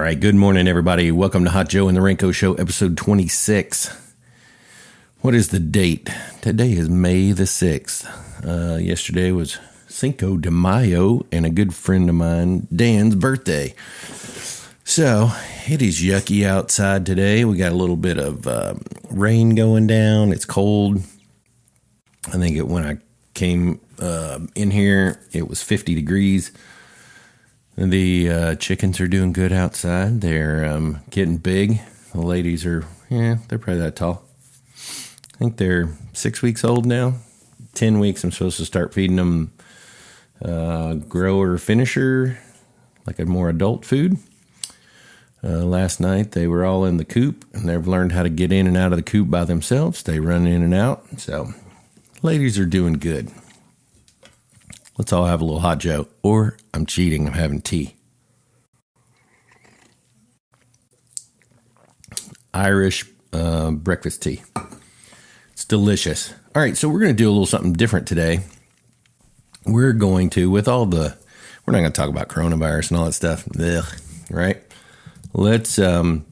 right, good morning, everybody. Welcome to Hot Joe and the Ranko Show, episode 26. What is the date? Today is May the 6th. Yesterday was Cinco de Mayo and a good friend of mine, Dan's birthday. So, it is yucky outside today. We got a little bit of rain going down. It's cold. I think when I came in here, it was 50 degrees. The chickens are doing good outside. They're getting big. The ladies are, they're probably that tall. I think they're 6 weeks old now. 10 weeks, I'm supposed to start feeding them grower finisher, like a more adult food. Last night, they were all in the coop, and they've learned how to get in and out of the coop by themselves. They run in and out. So, ladies are doing good. Let's all have a little hot Joe. Or I'm cheating. I'm having tea. Irish breakfast tea. It's delicious. All right, so we're going to do a little something different today. We're going to, we're not going to talk about coronavirus and all that stuff. Ugh, right? Let's talk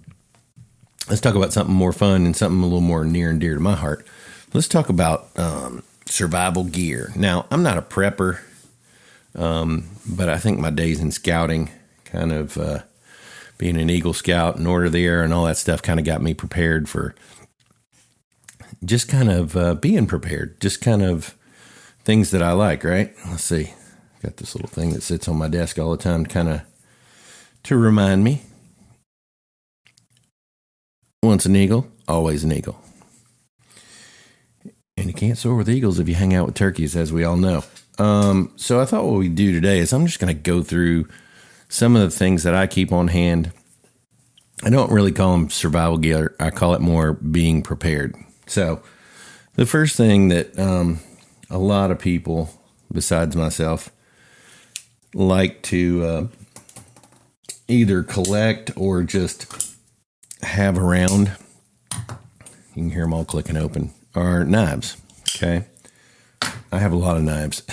about something more fun and something a little more near and dear to my heart. Let's talk about survival gear. Now, I'm not a prepper. But I think my days in scouting, kind of being an Eagle Scout and Order of the Air and all that stuff kind of got me prepared for just kind of being prepared, just kind of things that I like, right? Let's see. Got this little thing that sits on my desk all the time kind of to remind me. Once an eagle, always an eagle. And you can't soar with eagles if you hang out with turkeys, as we all know. So I thought what we'd do today is I'm just going to go through some of the things that I keep on hand. I don't really call them survival gear. I call it more being prepared. So the first thing that a lot of people, besides myself, like to either collect or just have around, you can hear them all clicking open, are knives, okay? I have a lot of knives.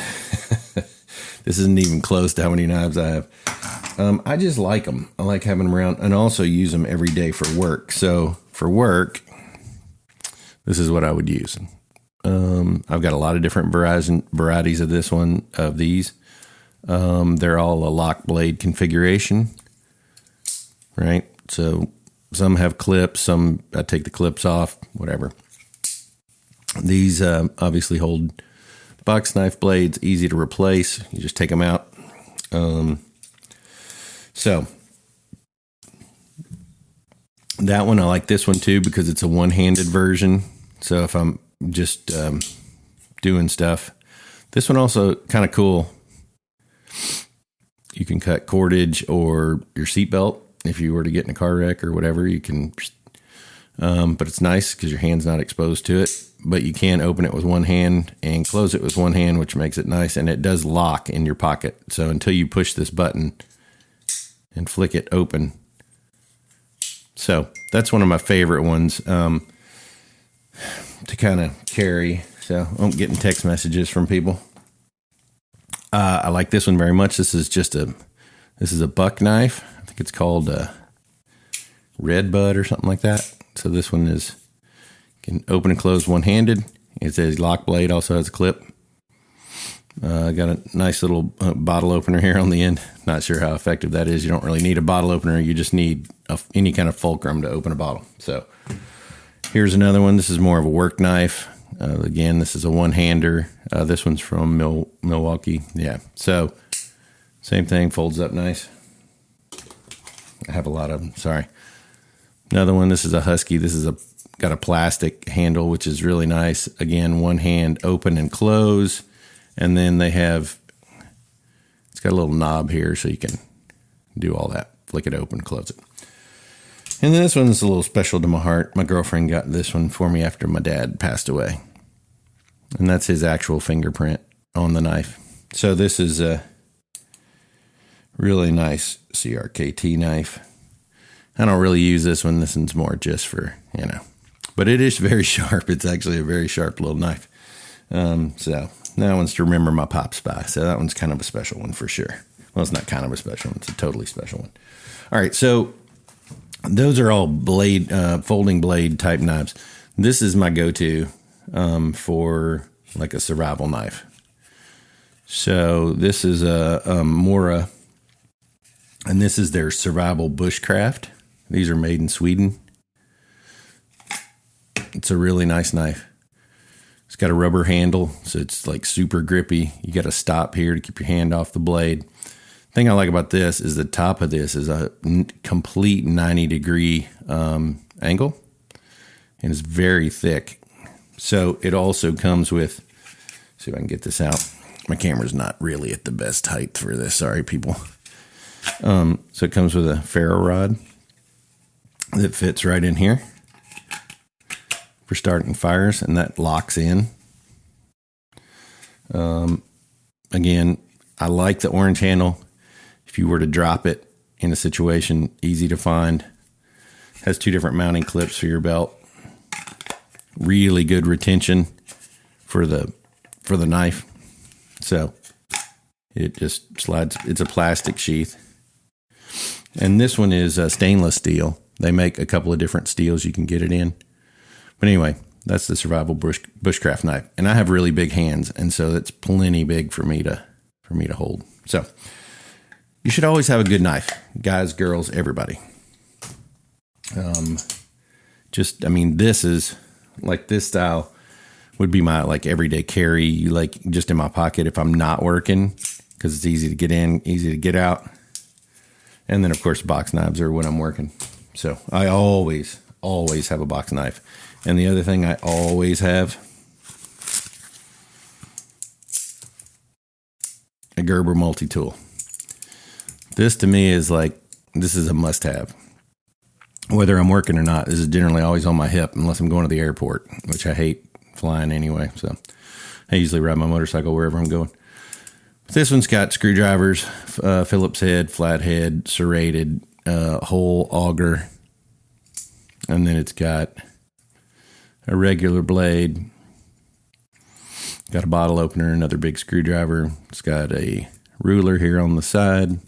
This isn't even close to how many knives I have. I just like them. I like having them around and also use them every day for work. So for work, this is what I would use. I've got a lot of different varieties of these. They're all a lock blade configuration, right? So some have clips, some I take the clips off, whatever. These obviously hold box knife blades, easy to replace. You just take them out. So that one, I like this one too because it's a one-handed version. So if I'm just doing stuff, this one also kind of cool. You can cut cordage or your seatbelt if you were to get in a car wreck or whatever. You can, but it's nice because your hand's not exposed to it. But you can open it with one hand and close it with one hand, which makes it nice. And it does lock in your pocket. So until you push this button and flick it open. So that's one of my favorite ones to kind of carry. So I'm getting text messages from people. I like this one very much. This is a buck knife. I think it's called Red Bud or something like that. So this one can open and close one-handed. It says lock blade, also has a clip. Got a nice little bottle opener here on the end. Not sure how effective that is. You don't really need a bottle opener. You just need any kind of fulcrum to open a bottle. So here's another one. This is more of a work knife. Again, this is a one-hander. This one's from Milwaukee. Yeah. So same thing, folds up nice. I have a lot of them. Sorry. Another one. This is a Husky. This is got a plastic handle, which is really nice. Again, one hand open and close. And then it's got a little knob here so you can do all that. Flick it open, close it. And then this one's a little special to my heart. My girlfriend got this one for me after my dad passed away. And that's his actual fingerprint on the knife. So this is a really nice CRKT knife. I don't really use this one. This one's more just for, but it is very sharp. It's actually a very sharp little knife. So that one's to remember my pops by. So that one's kind of a special one for sure. Well, it's not kind of a special one. It's a totally special one. All right. So those are all blade, folding blade type knives. This is my go-to for like a survival knife. So this is a Mora, and this is their survival bushcraft. These are made in Sweden. It's a really nice knife. It's got a rubber handle, so it's like super grippy. You got to stop here to keep your hand off the blade. Thing I like about this is the top of this is a complete 90-degree angle, and it's very thick. So it also comes with, see if I can get this out. My camera's not really at the best height for this. Sorry, people. So it comes with a Ferro Rod that fits right in here for starting fires, and that locks in. Again, I like the orange handle. If you were to drop it in a situation, easy to find. Has 2 different mounting clips for your belt. Really good retention for the knife. So it just slides. It's a plastic sheath. And this one is stainless steel. They make a couple of different steels you can get it in. But anyway, that's the survival bushcraft knife. And I have really big hands, and so that's plenty big for me to hold. So you should always have a good knife, guys, girls, everybody. This is like, this style would be my like everyday carry, like just in my pocket if I'm not working, because it's easy to get in, easy to get out. And then of course box knives are when I'm working. So I always have a box knife. And the other thing I always have, a Gerber Multi-Tool. This to me is like, this is a must-have. Whether I'm working or not, this is generally always on my hip unless I'm going to the airport, which I hate flying anyway. So I usually ride my motorcycle wherever I'm going. This one's got screwdrivers, Phillips head, flathead, serrated, hole auger. And then it's got a regular blade. Got a bottle opener, another big screwdriver. It's got a ruler here on the side.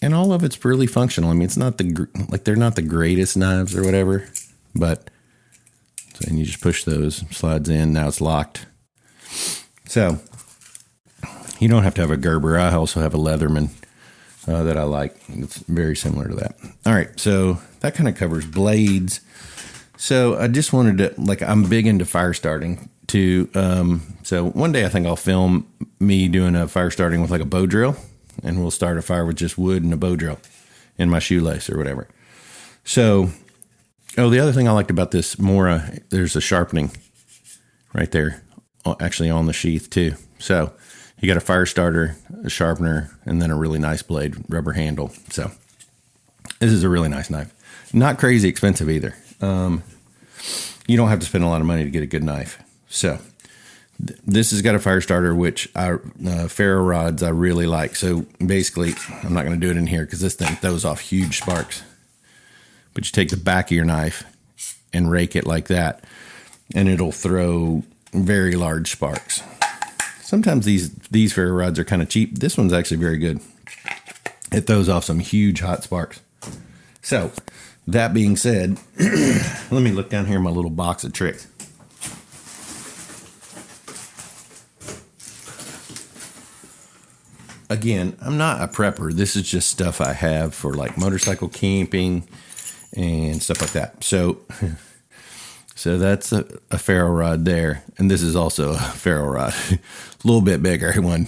And all of it's really functional. I mean, it's not they're not the greatest knives or whatever, but so, and you just push those, slides in. Now it's locked. So you don't have to have a Gerber. I also have a Leatherman that I like. It's very similar to that. All right, so that kind of covers blades. So I just wanted to, like, I'm big into fire starting too. So one day I think I'll film me doing a fire starting with like a bow drill, and we'll start a fire with just wood and a bow drill and my shoelace or whatever. So, the other thing I liked about this Mora, there's a sharpening right there, actually on the sheath too. So you got a fire starter, a sharpener, and then a really nice blade, rubber handle. So this is a really nice knife. Not crazy expensive either. You don't have to spend a lot of money to get a good knife. So this has got a fire starter, which Ferro Rods I really like. So basically, I'm not going to do it in here because this thing throws off huge sparks. But you take the back of your knife and rake it like that, and it'll throw very large sparks. Sometimes these Ferro Rods are kind of cheap. This one's actually very good. It throws off some huge hot sparks. So that being said, let me look down here in my little box of tricks. Again, I'm not a prepper. This is just stuff I have for like motorcycle camping and stuff like that. So that's a Ferro Rod there. And this is also a Ferro Rod, a little bit bigger one.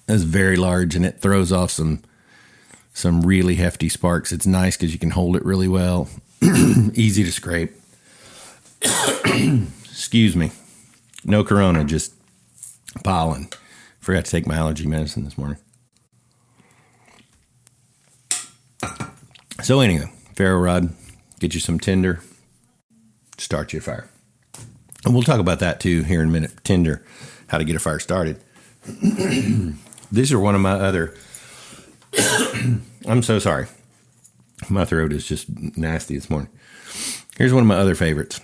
It's very large, and it throws off some really hefty sparks. It's nice because you can hold it really well. Easy to scrape. Excuse me. No corona, just pollen. Forgot to take my allergy medicine this morning. So anyway, Ferro Rod, get you some tinder, start your fire. And we'll talk about that too here in a minute. Tinder, how to get a fire started. These are one of my other... I'm so sorry. My throat is just nasty this morning. Here's one of my other favorites.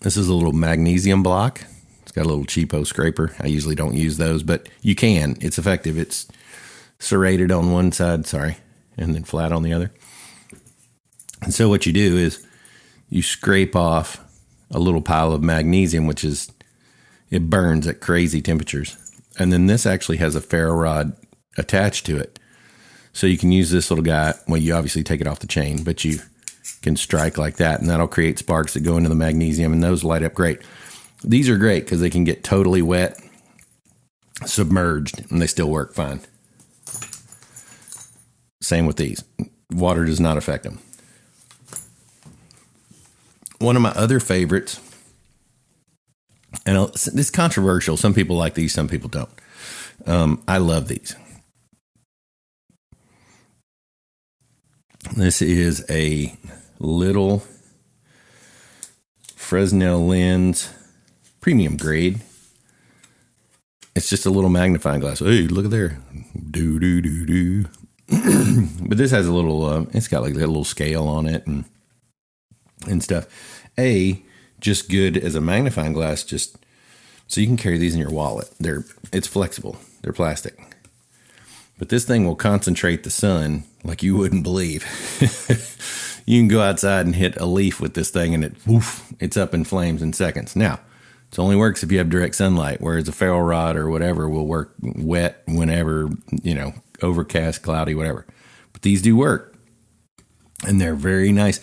This is a little magnesium block. It's got a little cheapo scraper. I usually don't use those, but you can. It's effective. It's serrated on one side, and then flat on the other. And so what you do is you scrape off a little pile of magnesium, it burns at crazy temperatures. And then this actually has a ferro rod attached to it. So you can use this little guy. Well, you obviously take it off the chain, but you can strike like that, and that'll create sparks that go into the magnesium, and those light up great. These are great because they can get totally wet, submerged, and they still work fine. Same with these. Water does not affect them. One of my other favorites, and it's controversial. Some people like these, some people don't. I love these. This is a little Fresnel lens, premium grade. It's just a little magnifying glass. Hey, look at there. Do. But this has a little, it's got like a little scale on it and stuff. Just good as a magnifying glass, just so you can carry these in your wallet. It's flexible. They're plastic. But this thing will concentrate the sun like you wouldn't believe. You can go outside and hit a leaf with this thing, and it's up in flames in seconds. Now, it only works if you have direct sunlight, whereas a ferro rod or whatever will work wet whenever, overcast, cloudy, whatever. But these do work, and they're very nice.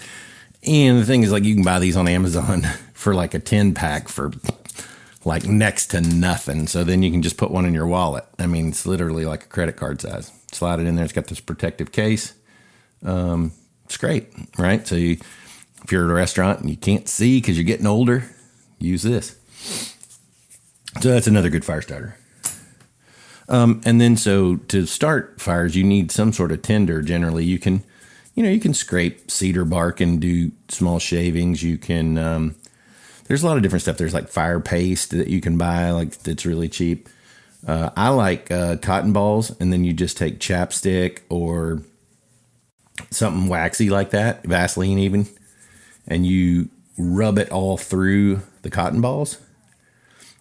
And the thing is, like, you can buy these on Amazon for like a 10-pack for like next to nothing. So then you can just put one in your wallet. I mean, it's literally like a credit card size. Slide it in there. It's got this protective case. It's great, right? So if you're at a restaurant and you can't see because you're getting older, use this. So that's another good fire starter. And then so to start fires, you need some sort of tinder. Generally, you can scrape cedar bark and do small shavings. You can, there's a lot of different stuff. There's like fire paste that you can buy, like that's really cheap. I like cotton balls, and then you just take chapstick or something waxy like that, Vaseline even, and you rub it all through the cotton balls.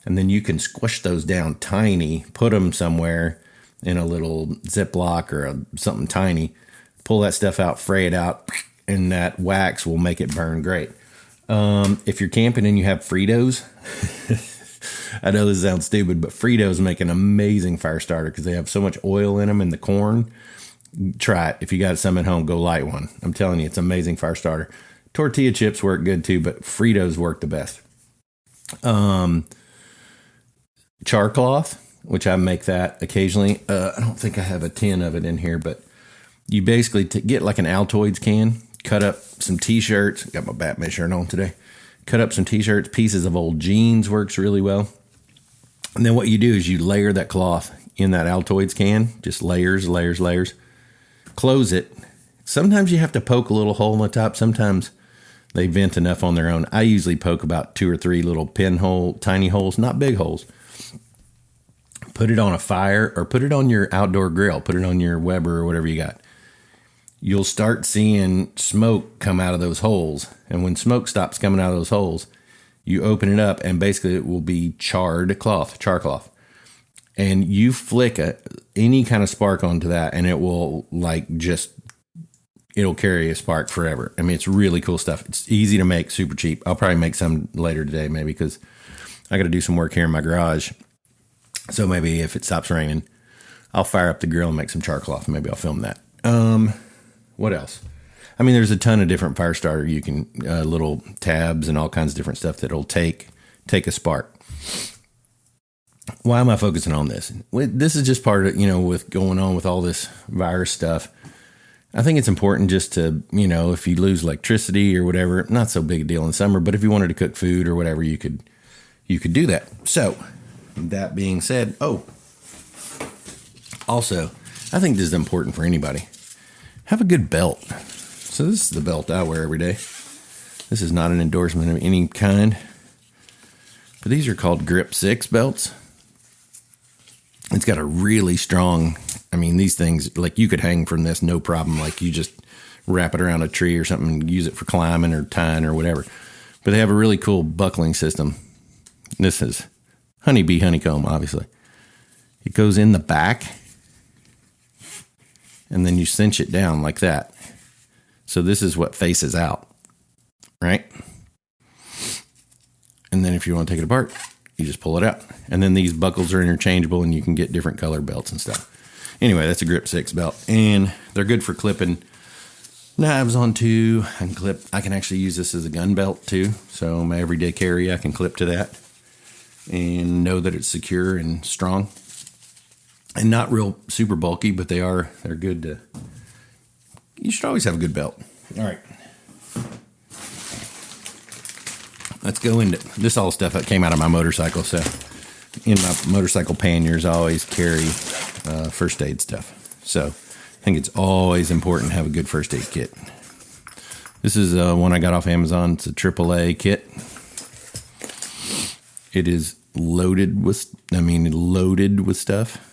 And then you can squish those down tiny, put them somewhere in a little Ziploc or something tiny, pull that stuff out, fray it out, and that wax will make it burn great. If you're camping and you have Fritos, I know this sounds stupid, but Fritos make an amazing fire starter because they have so much oil in them and the corn. Try it. If you got some at home, go light one. I'm telling you, it's an amazing fire starter. Tortilla chips work good too, but Fritos work the best. Char Cloth, which I make that occasionally. I don't think I have a tin of it in here, but you basically get like an Altoids can, cut up some t-shirts. Got my Batman shirt on today. Cut up some t-shirts, pieces of old jeans works really well. And then what you do is you layer that cloth in that Altoids can, just layers. Close it. Sometimes you have to poke a little hole in the top. Sometimes they vent enough on their own. I usually poke about 2 or 3 little tiny holes, not big holes. Put it on a fire or put it on your outdoor grill. Put it on your Weber or whatever you got. You'll start seeing smoke come out of those holes. And when smoke stops coming out of those holes, you open it up and basically it will be char cloth. And you flick any kind of spark onto that and it will it'll carry a spark forever. I mean, it's really cool stuff. It's easy to make, super cheap. I'll probably make some later today maybe because I got to do some work here in my garage. So maybe if it stops raining, I'll fire up the grill and make some char cloth. Maybe I'll film that. What else? I mean, there's a ton of different fire starter. You can, little tabs and all kinds of different stuff that'll take a spark. Why am I focusing on this? This is just part of, with going on with all this virus stuff. I think it's important just to, if you lose electricity or whatever, not so big a deal in summer, but if you wanted to cook food or whatever, you could do that. So that being said, also, I think this is important for anybody. Have a good belt. So this is the belt I wear every day. This is not an endorsement of any kind, but these are called Grip 6 belts. It's got a really strong, these things, you could hang from this, no problem. You just wrap it around a tree or something and use it for climbing or tying or whatever. But they have a really cool buckling system. This is honeycomb, obviously. It goes in the back and then you cinch it down like that. So this is what faces out, right? And then if you want to take it apart, you just pull it out. And then these buckles are interchangeable, and you can get different color belts and stuff. Anyway, that's a Grip 6 belt, and they're good for clipping knives onto. I can actually use this as a gun belt too. So my everyday carry, I can clip to that and know that it's secure and strong, and not real super bulky, but they're good to. You should always have a good belt. All right. Let's go into this. All stuff that came out of my motorcycle. So in my motorcycle panniers, I always carry first aid stuff. So I think it's always important to have a good first aid kit. This is one I got off Amazon. It's a AAA kit. It is loaded with stuff.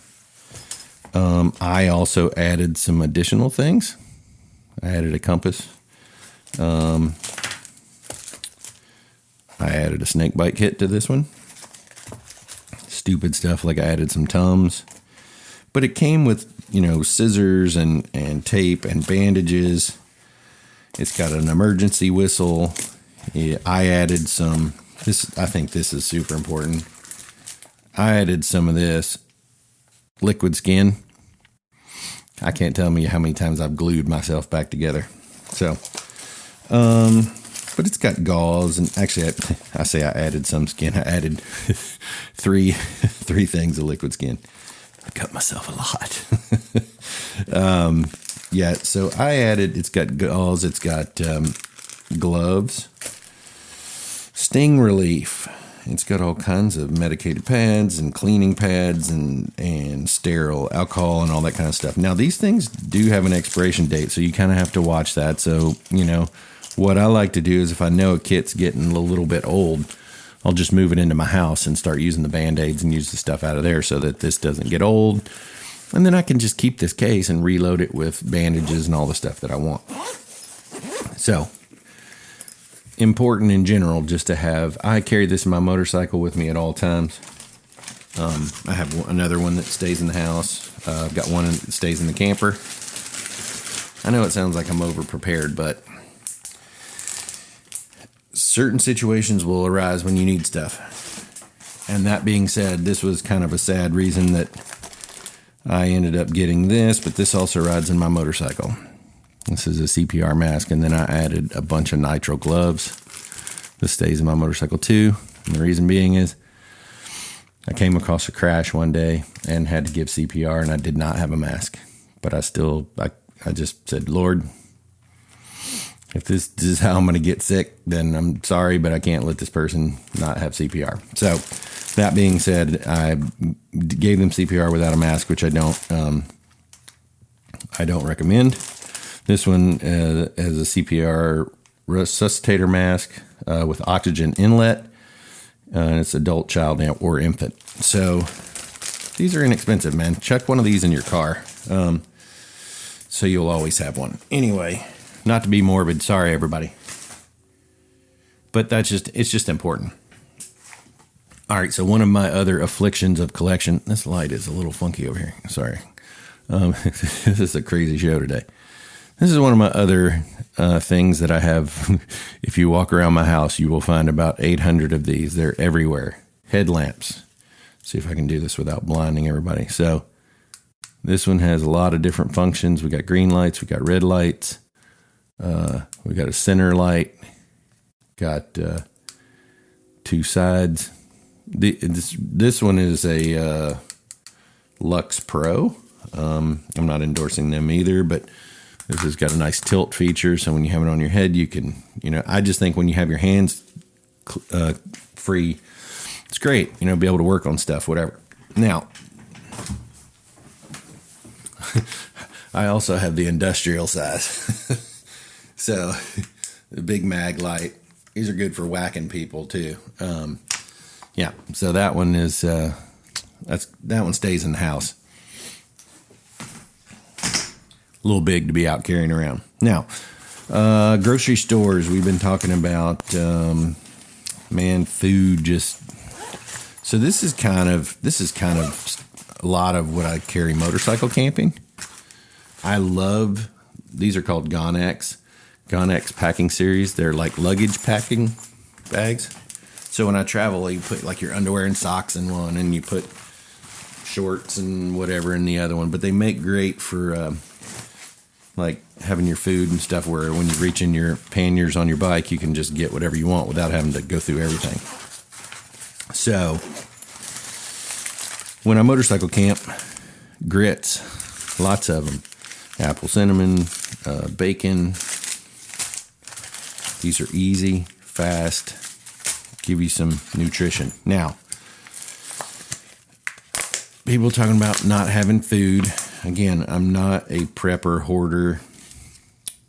I also added some additional things. I added a compass. I added a snake bite kit to this one. Stupid stuff, like I added some Tums. But it came with, scissors and tape and bandages. It's got an emergency whistle. I added some, I think this is super important. I added some of this liquid skin. I can't tell you how many times I've glued myself back together. So, but it's got gauze, and actually I say I added some skin. I added three things of liquid skin. I cut myself a lot. Yeah, so I added, it's got gauze, it's got gloves, sting relief. It's got all kinds of medicated pads and cleaning pads and sterile alcohol and all that kind of stuff. Now, these things do have an expiration date, so you kind of have to watch that. So, what I like to do is if I know a kit's getting a little bit old, I'll just move it into my house and start using the Band-Aids and use the stuff out of there so that this doesn't get old. And then I can just keep this case and reload it with bandages and all the stuff that I want. So, important in general just to have. I carry this in my motorcycle with me at all times. I have another one that stays in the house. I've got one that stays in the camper. I know it sounds like I'm over prepared, but certain situations will arise when you need stuff. And that being said, this was kind of a sad reason that I ended up getting this, but this also rides in my motorcycle. This is a Cpr Mask, and then I added a bunch of nitro gloves. This stays in my motorcycle too, and the reason being is I came across a crash one day and had to give CPR, and I did not have a mask. But I just said, Lord, if this is how I'm going to get sick, then I'm sorry, but I can't let this person not have CPR. So that being said, I gave them CPR without a mask, which I don't recommend. This one has a CPR resuscitator mask with oxygen inlet. And it's adult, child, or infant. So these are inexpensive, man. Chuck one of these in your car. So you'll always have one. Anyway, not to be morbid. Sorry, everybody. But it's just important. All right, so one of my other afflictions of collection. This light is a little funky over here. Sorry. This is a crazy show today. This is one of my other things that I have. If you walk around my house, you will find about 800 of these. They're everywhere. Headlamps. See if I can do this without blinding everybody. So this one has a lot of different functions. We got green lights. We got red lights. We got a center light. Got two sides. This one is a Lux Pro. I'm not endorsing them either, but this has got a nice tilt feature, so when you have it on your head, you can, I just think when you have your hands free, it's great, be able to work on stuff, whatever. Now, I also have the industrial size. So, the big mag light. These are good for whacking people, too. Yeah, so that one is, that one stays in the house. A little big to be out carrying around. Now, grocery stores, we've been talking about, food just. So this is kind of a lot of what I carry motorcycle camping. I love, these are called Gonex packing series. They're like luggage packing bags. So when I travel, you put like your underwear and socks in one, and you put shorts and whatever in the other one. But they make great for like having your food and stuff, where when you reach in your panniers on your bike, you can just get whatever you want without having to go through everything. So when I motorcycle camp, grits, lots of them. Apple cinnamon, bacon. These are easy, fast, give you some nutrition. Now, people talking about not having food. Again, I'm not a prepper hoarder,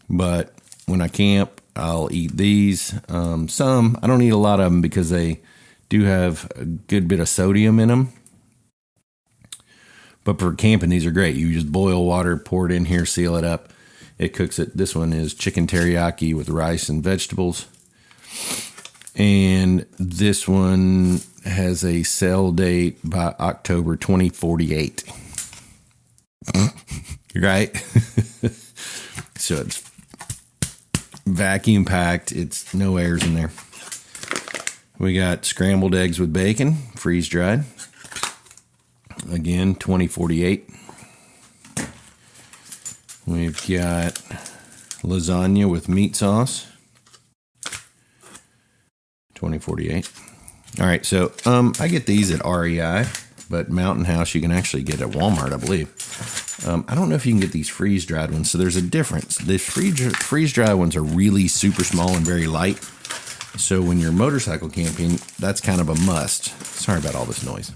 but when I camp, I'll eat these. Some, I don't eat a lot of them because they do have a good bit of sodium in them. But for camping, these are great. You just boil water, pour it in here, seal it up. It cooks it. This one is chicken teriyaki with rice and vegetables. And this one has a sell date by October 2048. Right? So it's vacuum packed. It's no airs in there. We got scrambled eggs with bacon, freeze dried. Again, 2048. We've got lasagna with meat sauce. 2048. All right, so I get these at REI, but Mountain House you can actually get at Walmart, I believe. I don't know if you can get these freeze-dried ones, so there's a difference. The freeze-dried ones are really super small and very light. So when you're motorcycle camping, that's kind of a must. Sorry about all this noise.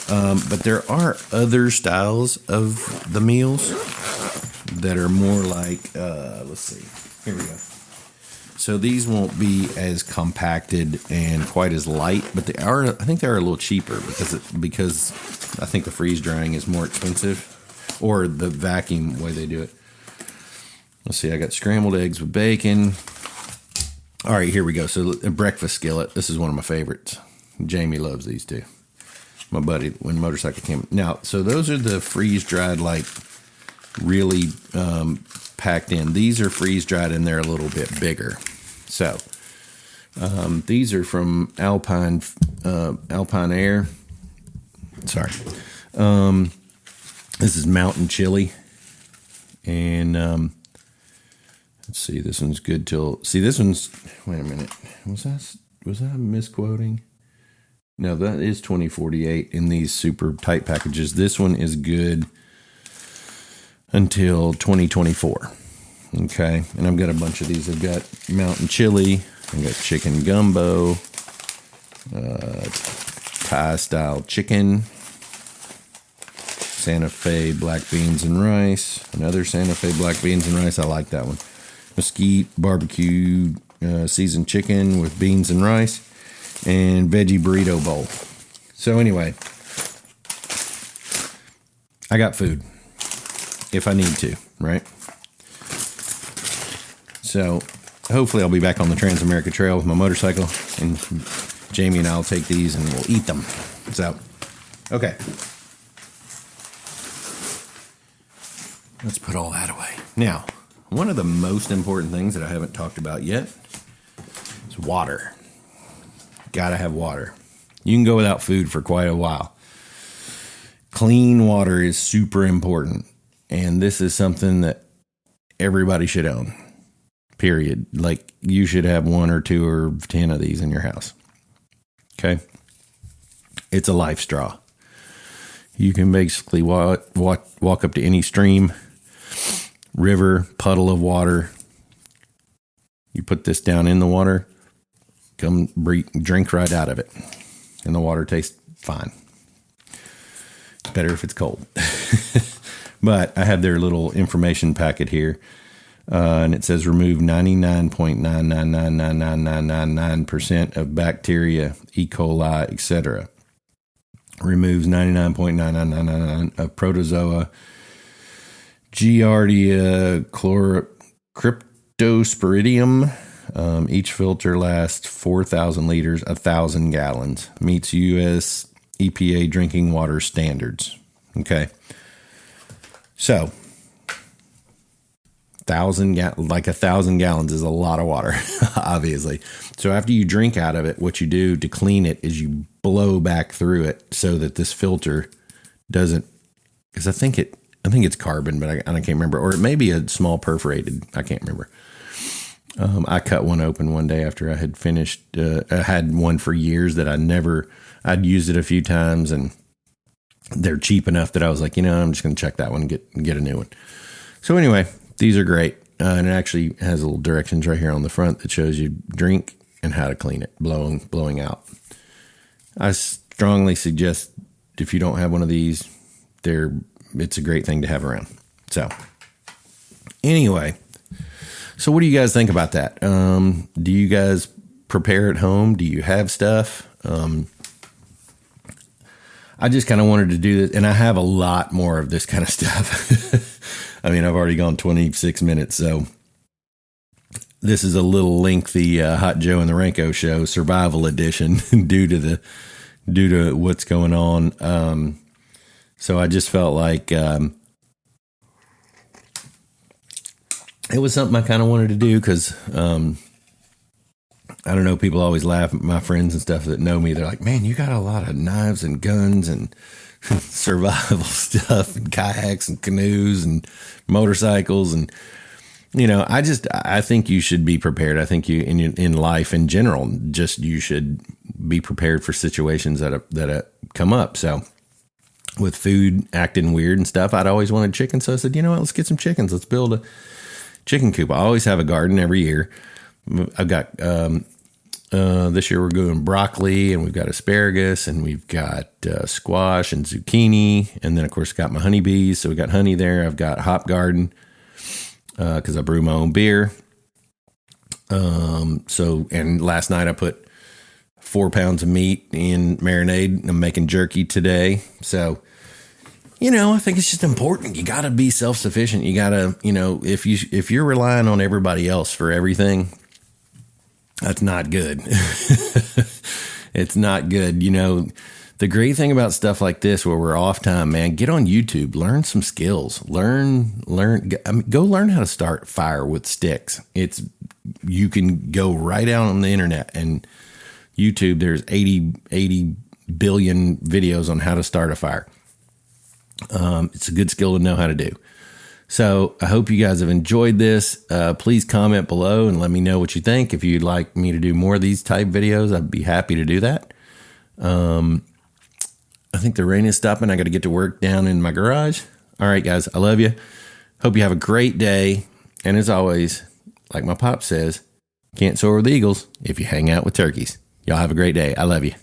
But there are other styles of the meals that are more like, let's see, here we go. So these won't be as compacted and quite as light, but they are, I think they're a little cheaper because I think the freeze drying is more expensive, or the vacuum way they do it. Let's see, I got scrambled eggs with bacon. All right, here we go. So a breakfast skillet. This is one of my favorites. Jamie loves these too. My buddy when motorcycle came. Now, so those are the freeze dried, like really packed in. These are freeze dried and they're a little bit bigger. So these are from Alpine Air. Sorry. This is mountain chili. And let's see, this one's good till, see this one's, wait a minute. Was that misquoting? No, that is 2048 in these super tight packages. This one is good until 2024. Okay, and I've got a bunch of these. I've got mountain chili. I've got chicken gumbo, Thai style chicken, Santa Fe black beans and rice, another Santa Fe black beans and rice. I like that one. Mesquite barbecue seasoned chicken with beans and rice, and veggie burrito bowl. So anyway, I got food if I need to, right? So hopefully I'll be back on the Trans-America Trail with my motorcycle, and Jamie and I'll take these and we'll eat them. So, okay. Let's put all that away. Now, one of the most important things that I haven't talked about yet is water. Gotta have water. You can go without food for quite a while. Clean water is super important. And this is something that everybody should own. Period. Like, you should have 1 or 2 or 10 of these in your house. Okay? It's a life straw. You can basically walk up to any stream, river, puddle of water. You put this down in the water, come drink right out of it. And the water tastes fine. It's better if it's cold. But I have their little information packet here. And it says remove 99.9999999% of bacteria, E. coli, etc. Removes 99.9999 of protozoa, Giardia cryptosporidium. Each filter lasts 4,000 liters, 1,000 gallons. Meets U.S. EPA drinking water standards. Okay. So, like 1,000 gallons is a lot of water, obviously. So after you drink out of it, what you do to clean it is you blow back through it so that this filter doesn't, because I think it's carbon, but I can't remember, or it may be a small perforated. I can't remember. I cut one open one day after I had finished. I had one for years that I'd used it a few times, and they're cheap enough that I was like, I'm just going to check that one and get a new one. So anyway, these are great. And it actually has little directions right here on the front that shows you drink and how to clean it, blowing out. I strongly suggest if you don't have one of these, it's a great thing to have around. So anyway, so what do you guys think about that? Do you guys prepare at home? Do you have stuff? I just kind of wanted to do this, and I have a lot more of this kind of stuff. I mean, I've already gone 26 minutes, so this is a little lengthy Hot Joe and the Ranko show, survival edition, due to what's going on. So I just felt like it was something I kind of wanted to do because, I don't know, people always laugh at my friends and stuff that know me. They're like, man, you got a lot of knives and guns and survival stuff and kayaks and canoes and motorcycles. And, I think you should be prepared. I think you, in life in general, you should be prepared for situations that come up. So with food acting weird and stuff, I'd always wanted chicken. So I said, you know what, let's get some chickens. Let's build a chicken coop. I always have a garden every year. I've got, this year we're doing broccoli, and we've got asparagus, and we've got squash and zucchini. And then of course got my honeybees. So we got honey there. I've got hop garden, cause I brew my own beer. And last night I put 4 pounds of meat in marinade. I'm making jerky today. So, I think it's just important. You got to be self-sufficient. You got to, if you're relying on everybody else for everything, that's not good. It's not good. The great thing about stuff like this, where we're off time, man, get on YouTube, learn some skills, go learn how to start fire with sticks. You can go right out on the internet and YouTube. There's 80 billion videos on how to start a fire. It's a good skill to know how to do. So I hope you guys have enjoyed this. Please comment below and let me know what you think. If you'd like me to do more of these type videos, I'd be happy to do that. I think the rain is stopping. I got to get to work down in my garage. All right, guys, I love you. Hope you have a great day. And as always, like my pop says, can't soar with eagles if you hang out with turkeys. Y'all have a great day. I love you.